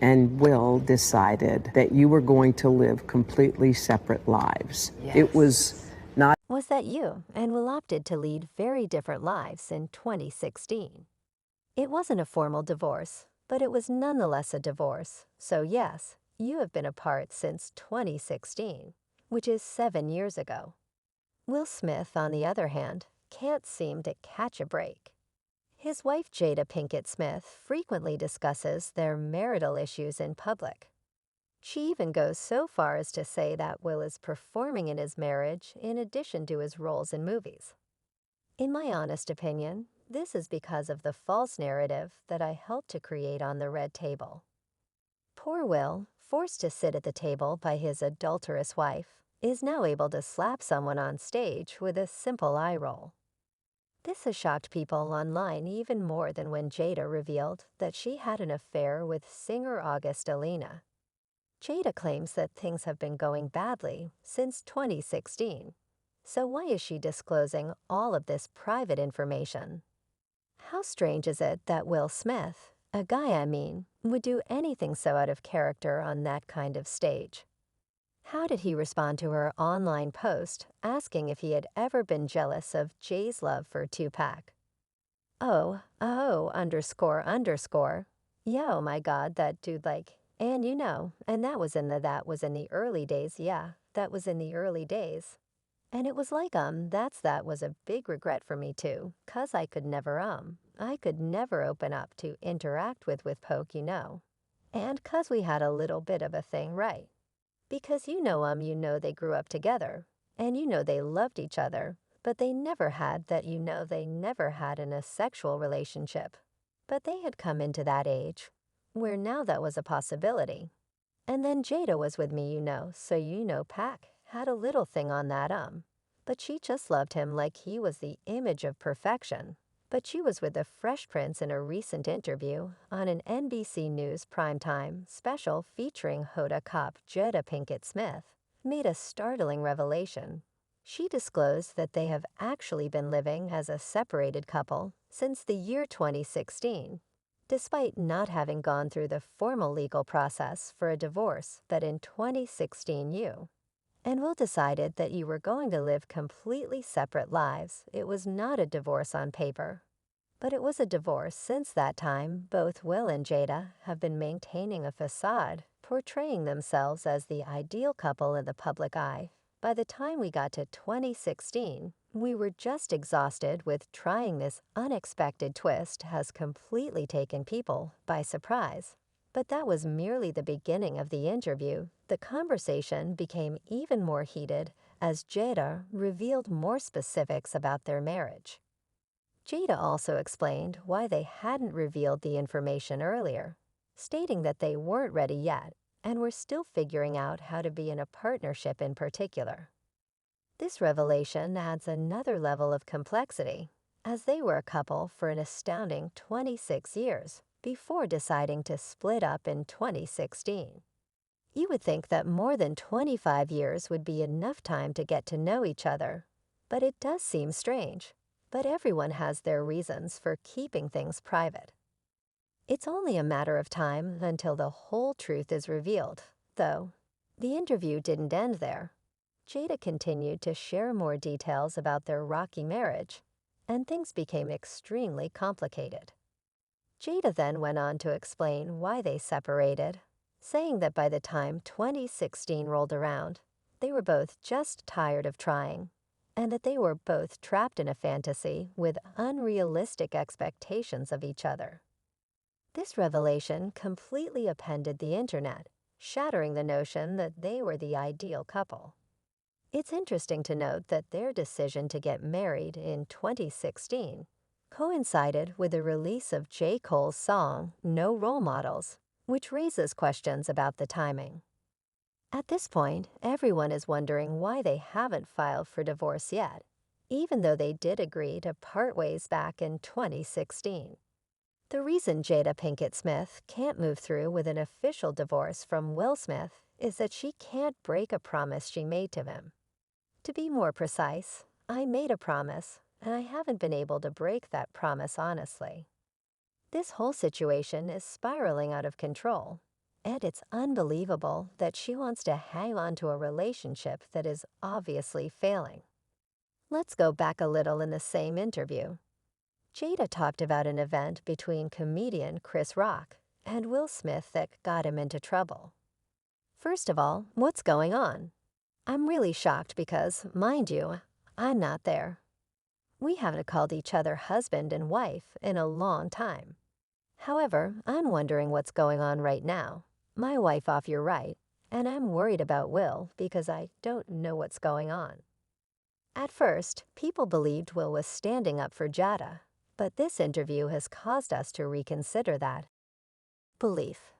and Will decided that you were going to live completely separate lives. Yes. It was not. Was that you and Will opted to lead very different lives in 2016. It wasn't a formal divorce, but it was nonetheless a divorce. So yes, you have been apart since 2016, which is 7 years ago. Will Smith, on the other hand, can't seem to catch a break. His wife Jada Pinkett Smith frequently discusses their marital issues in public. She even goes so far as to say that Will is performing in his marriage in addition to his roles in movies. In my honest opinion, this is because of the false narrative that I helped to create on the red table. Poor Will, forced to sit at the table by his adulterous wife, is now able to slap someone on stage with a simple eye roll. This has shocked people online even more than when Jada revealed that she had an affair with singer Augustelina. Jada claims that things have been going badly since 2016. So why is she disclosing all of this private information? How strange is it that Will Smith, a guy I mean, would do anything so out of character on that kind of stage? How did he respond to her online post asking if he had ever been jealous of Jay's love for Tupac? __. Yeah, oh my God, that dude and and that was in the early days, yeah, that was in the early days. And it was that was a big regret for me too, 'cause I could never open up to interact with Poke, And 'cause we had a little bit of a thing, right? Because they grew up together, and they loved each other, but they never had in a sexual relationship. But they had come into that age, where now that was a possibility. And then Jada was with me, so Pac had a little thing on that, but she just loved him like he was the image of perfection. But she was with the Fresh Prince in a recent interview on an NBC News primetime special featuring Hoda cop Jada Pinkett Smith, made a startling revelation. She disclosed that they have actually been living as a separated couple since the year 2016, despite not having gone through the formal legal process for a divorce that in 2016 you and Will decided that you were going to live completely separate lives. It was not a divorce on paper, but it was a divorce. Since that time, both Will and Jada have been maintaining a facade, portraying themselves as the ideal couple in the public eye. By the time we got to 2016, we were just exhausted with trying this unexpected twist has completely taken people by surprise. But that was merely the beginning of the interview. The conversation became even more heated as Jada revealed more specifics about their marriage. Jada also explained why they hadn't revealed the information earlier, stating that they weren't ready yet and were still figuring out how to be in a partnership in particular. This revelation adds another level of complexity, as they were a couple for an astounding 26 years before deciding to split up in 2016. You would think that more than 25 years would be enough time to get to know each other, but it does seem strange. But everyone has their reasons for keeping things private. It's only a matter of time until the whole truth is revealed, though. The interview didn't end there. Jada continued to share more details about their rocky marriage, and things became extremely complicated. Jada then went on to explain why they separated, saying that by the time 2016 rolled around, they were both just tired of trying, and that they were both trapped in a fantasy with unrealistic expectations of each other. This revelation completely upended the internet, shattering the notion that they were the ideal couple. It's interesting to note that their decision to get married in 2016 coincided with the release of J. Cole's song, No Role Models, which raises questions about the timing. At this point, everyone is wondering why they haven't filed for divorce yet, even though they did agree to part ways back in 2016. The reason Jada Pinkett Smith can't move through with an official divorce from Will Smith is that she can't break a promise she made to him. To be more precise, I made a promise, and I haven't been able to break that promise honestly. This whole situation is spiraling out of control, And it's unbelievable that she wants to hang on to a relationship that is obviously failing. Let's go back a little in the same interview. Jada talked about an event between comedian Chris Rock and Will Smith that got him into trouble. First of all, what's going on? I'm really shocked because, mind you, I'm not there. We haven't called each other husband and wife in a long time. However, I'm wondering what's going on right now. My wife off your right, and I'm worried about Will because I don't know what's going on. At first, people believed Will was standing up for Jada, but this interview has caused us to reconsider that belief.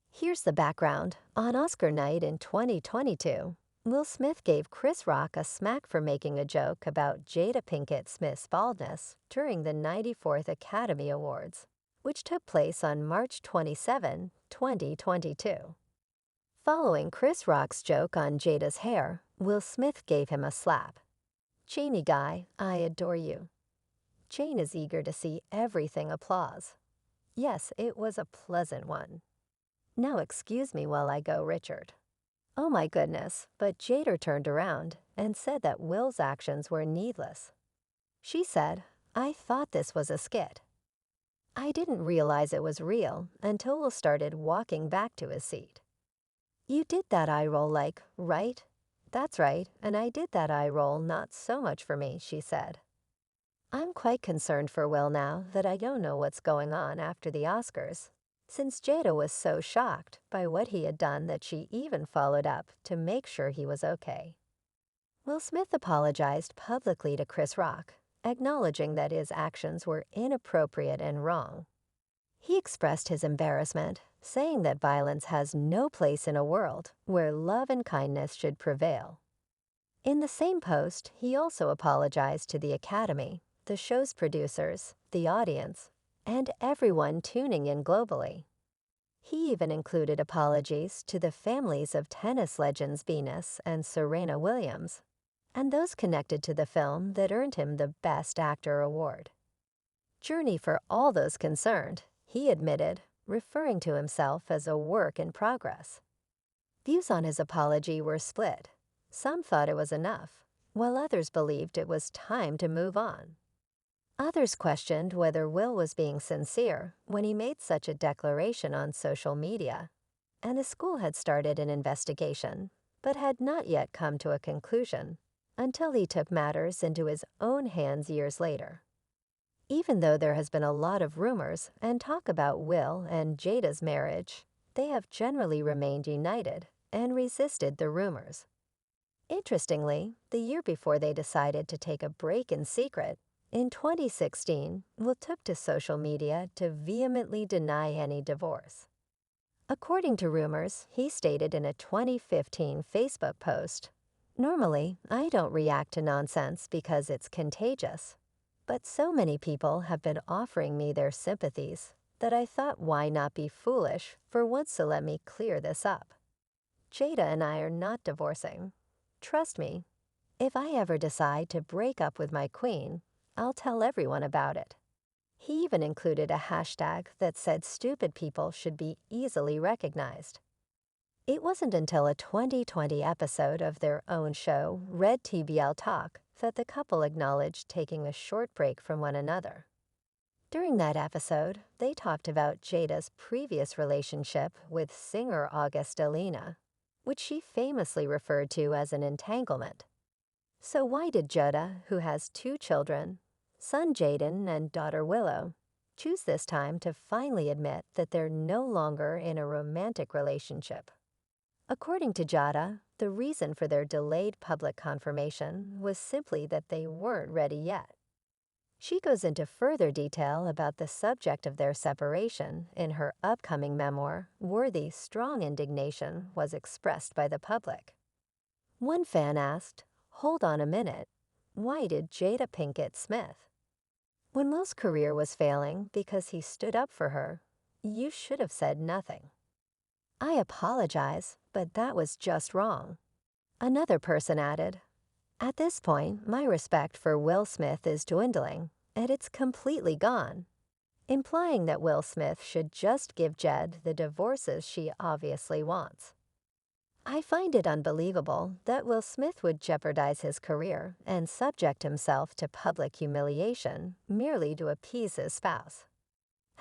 Here's the background. On Oscar night in 2022, Will Smith gave Chris Rock a smack for making a joke about Jada Pinkett Smith's baldness during the 94th Academy Awards, which took place on March 27, 2022. Following Chris Rock's joke on Jada's hair, Will Smith gave him a slap. "Cheney guy, I adore you." Jane is eager to see everything applause. Yes, it was a pleasant one. Now excuse me while I go, Richard. Oh my goodness, but Jada turned around and said that Will's actions were needless. She said, "I thought this was a skit. I didn't realize it was real until Will started walking back to his seat." You did that eye roll like, right? That's right, and I did that eye roll not so much for me, she said. I'm quite concerned for Will now that I don't know what's going on after the Oscars, since Jada was so shocked by what he had done that she even followed up to make sure he was okay. Will Smith apologized publicly to Chris Rock, acknowledging that his actions were inappropriate and wrong. He expressed his embarrassment, saying that violence has no place in a world where love and kindness should prevail. In the same post, he also apologized to the Academy, the show's producers, the audience, and everyone tuning in globally. He even included apologies to the families of tennis legends Venus and Serena Williams, and those connected to the film that earned him the Best Actor award. Journey for all those concerned, he admitted, referring to himself as a work in progress. Views on his apology were split. Some thought it was enough, while others believed it was time to move on. Others questioned whether Will was being sincere when he made such a declaration on social media, and the school had started an investigation, but had not yet come to a conclusion until he took matters into his own hands years later. Even though there has been a lot of rumors and talk about Will and Jada's marriage, they have generally remained united and resisted the rumors. Interestingly, the year before they decided to take a break in secret, in 2016, Will took to social media to vehemently deny any divorce. According to rumors, he stated in a 2015 Facebook post, "Normally, I don't react to nonsense because it's contagious. But so many people have been offering me their sympathies that I thought why not be foolish for once to let me clear this up. Jada and I are not divorcing. Trust me, if I ever decide to break up with my queen, I'll tell everyone about it." He even included a hashtag that said stupid people should be easily recognized. It wasn't until a 2020 episode of their own show, Red TBL Talk, that the couple acknowledged taking a short break from one another. During that episode, they talked about Jada's previous relationship with singer Augustelina, which she famously referred to as an entanglement. So why did Jada, who has 2 children, son Jaden and daughter Willow, choose this time to finally admit that they're no longer in a romantic relationship? According to Jada, the reason for their delayed public confirmation was simply that they weren't ready yet. She goes into further detail about the subject of their separation in her upcoming memoir, Worthy Strong Indignation Was Expressed by the Public. One fan asked, "Hold on a minute, why did Jada Pinkett Smith?" When Will's career was failing because he stood up for her, you should have said nothing. I apologize, but that was just wrong. Another person added, "At this point, my respect for Will Smith is dwindling, and it's completely gone. implying that Will Smith should just give Jed the divorces she obviously wants. I find it unbelievable that Will Smith would jeopardize his career and subject himself to public humiliation merely to appease his spouse.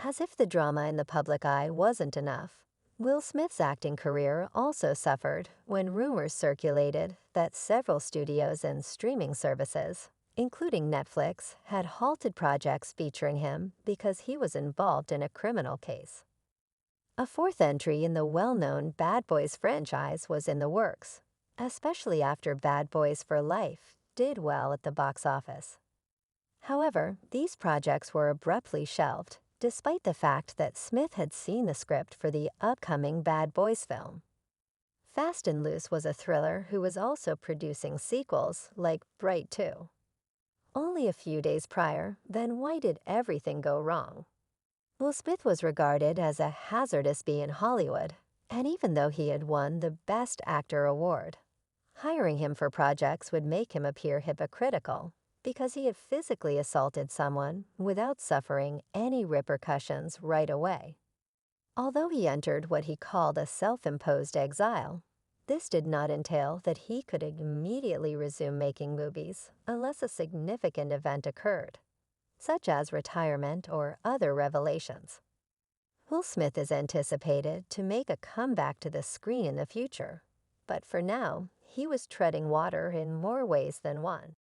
As if the drama in the public eye wasn't enough, Will Smith's acting career also suffered when rumors circulated that several studios and streaming services, including Netflix, had halted projects featuring him because he was involved in a criminal case. A fourth entry in the well-known Bad Boys franchise was in the works, especially after Bad Boys for Life did well at the box office. However, these projects were abruptly shelved, despite the fact that Smith had seen the script for the upcoming Bad Boys film. Fast and Loose was a thriller who was also producing sequels like Bright 2. Only a few days prior, then why did everything go wrong? Will Smith was regarded as a hazardous bee in Hollywood, and even though he had won the Best Actor award, hiring him for projects would make him appear hypocritical because he had physically assaulted someone without suffering any repercussions right away. Although he entered what he called a self-imposed exile, this did not entail that he could immediately resume making movies unless a significant event occurred, such as retirement or other revelations. Will Smith is anticipated to make a comeback to the screen in the future, but for now, he was treading water in more ways than one.